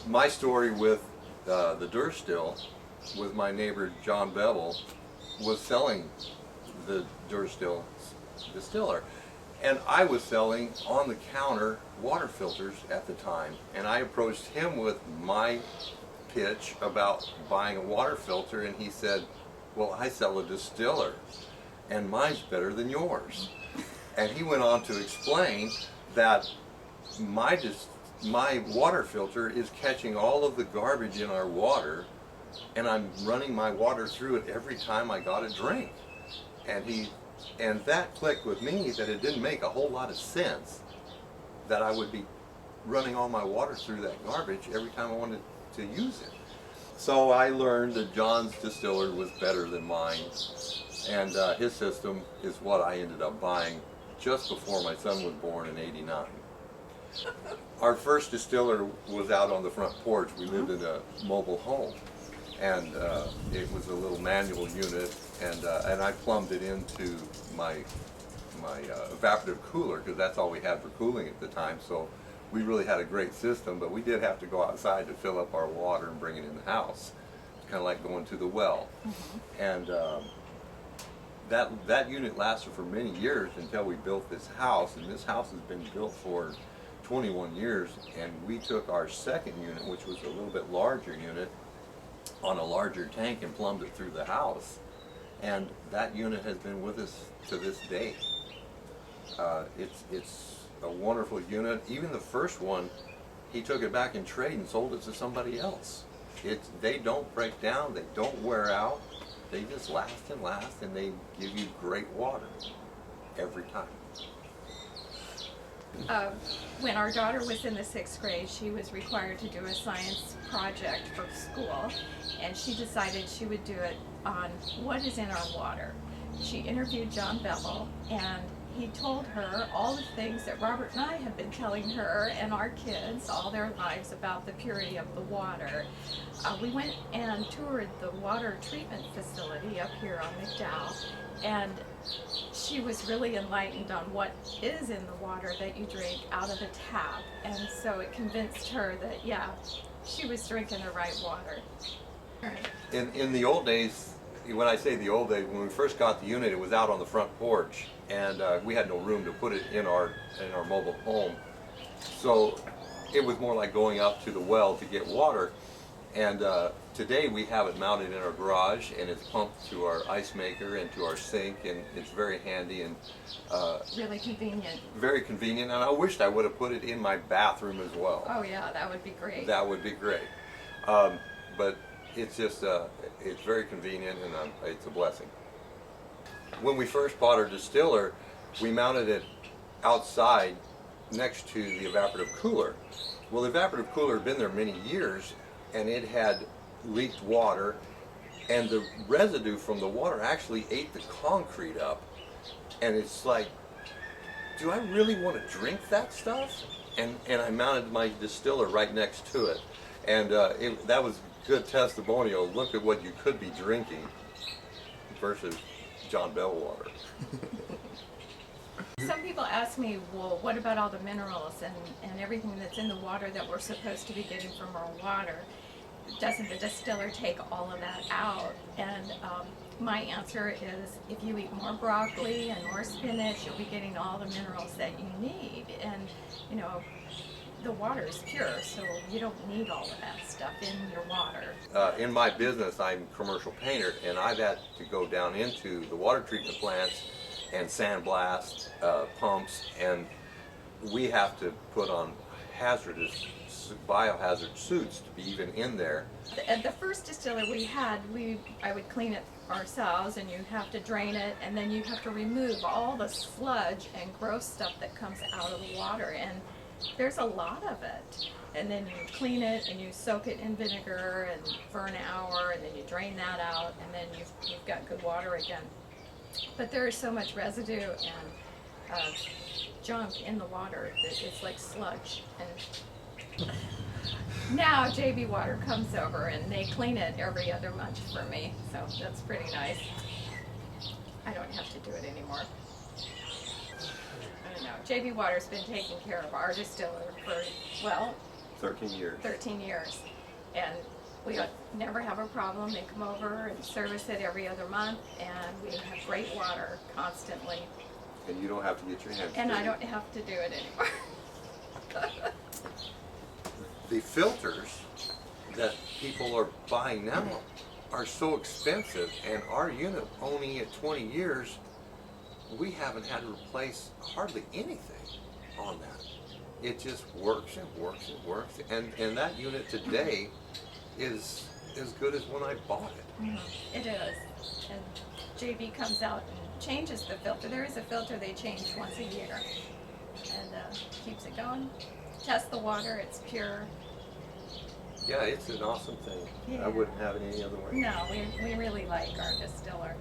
My story with the Durstill, with my neighbor John Bevel, was selling the Durstill distiller. And I was selling on the counter water filters at the time. And I approached him with my pitch about buying a water filter, and he said, well, I sell a distiller and mine's better than yours. And he went on to explain that my water filter is catching all of the garbage in our water, and I'm running my water through it every time I got a drink. And that clicked with me that it didn't make a whole lot of sense that I would be running all my water through that garbage every time I wanted to use it. So I learned that John's distiller was better than mine, and his system is what I ended up buying just before my son was born in '89. Our first distiller was out on the front porch. We lived in a mobile home, and it was a little manual unit, and I plumbed it into my evaporative cooler, because that's all we had for cooling at the time. So we really had a great system, but we did have to go outside to fill up our water and bring it in the house. It's kind of like going to the well. And that unit lasted for many years until we built this house, and this house has been built for 21 years, and we took our second unit, which was a little bit larger unit, on a larger tank and plumbed it through the house, and that unit has been with us to this day. It's a wonderful unit. Even the first one, he took it back in trade and sold it to somebody else. They don't break down, they don't wear out, they just last and last, and they give you great water every time. When our daughter was in the 6th grade, she was required to do a science project for school, and she decided she would do it on what is in our water. She interviewed John Bevel, and he told her all the things that Robert and I have been telling her and our kids all their lives about the purity of the water. We went and toured the water treatment facility up here on McDowell, and she was really enlightened on what is in the water that you drink out of a tap, and so it convinced her that, yeah, she was drinking the right water. In the old days, when I say the old days, when we first got the unit, it was out on the front porch, and we had no room to put it in our mobile home. So it was more like going up to the well to get water. And today we have it mounted in our garage, and it's pumped to our ice maker and to our sink, and it's very handy and really convenient. Very convenient, and I wished I would have put it in my bathroom as well. Oh yeah, that would be great. That would be great. But it's just, it's very convenient, and it's a blessing. When we first bought our distiller, we mounted it outside next to the evaporative cooler. Well, the evaporative cooler had been there many years, and it had leaked water, and the residue from the water actually ate the concrete up. And it's like, do I really want to drink that stuff? And I mounted my distiller right next to it. And that was good testimonial. Look at what you could be drinking versus John Bell water. Some people ask me, well, what about all the minerals and everything that's in the water that we're supposed to be getting from our water? Doesn't the distiller take all of that out? And my answer is, if you eat more broccoli and more spinach, you'll be getting all the minerals that you need. And, you know, the water is pure, so you don't need all of that stuff in your water. In my business, I'm a commercial painter, and I've had to go down into the water treatment plants and sandblast pumps, and we have to put on hazardous biohazard suits to be even in there. At the first distiller we had, I would clean it ourselves, and you have to drain it, and then you have to remove all the sludge and gross stuff that comes out of the water, and there's a lot of it. And then you clean it and you soak it in vinegar and for an hour, and then you drain that out, and then you've got good water again. But there is so much residue and junk in the water that it's like sludge. And now JB Water comes over and they clean it every other month for me, so that's pretty nice. I don't have to do it anymore. I don't know. JB Water's been taking care of our distiller for, well, 13 years. 13 years. And we never have a problem. They come over and service it every other month, and we have great water constantly. And you don't have to get your hands And I dirty. don't have to do it anymore. The filters that people are buying now are so expensive, and our unit owning it 20 years, we haven't had to replace hardly anything on that. It just works and works and works, and that unit today is as good as when I bought it. It is. And JB comes out and changes the filter. There is a filter they change once a year, and keeps it going. Test the water, it's pure. Yeah, it's an awesome thing. Yeah. I wouldn't have it any other way. No, we really like our distiller.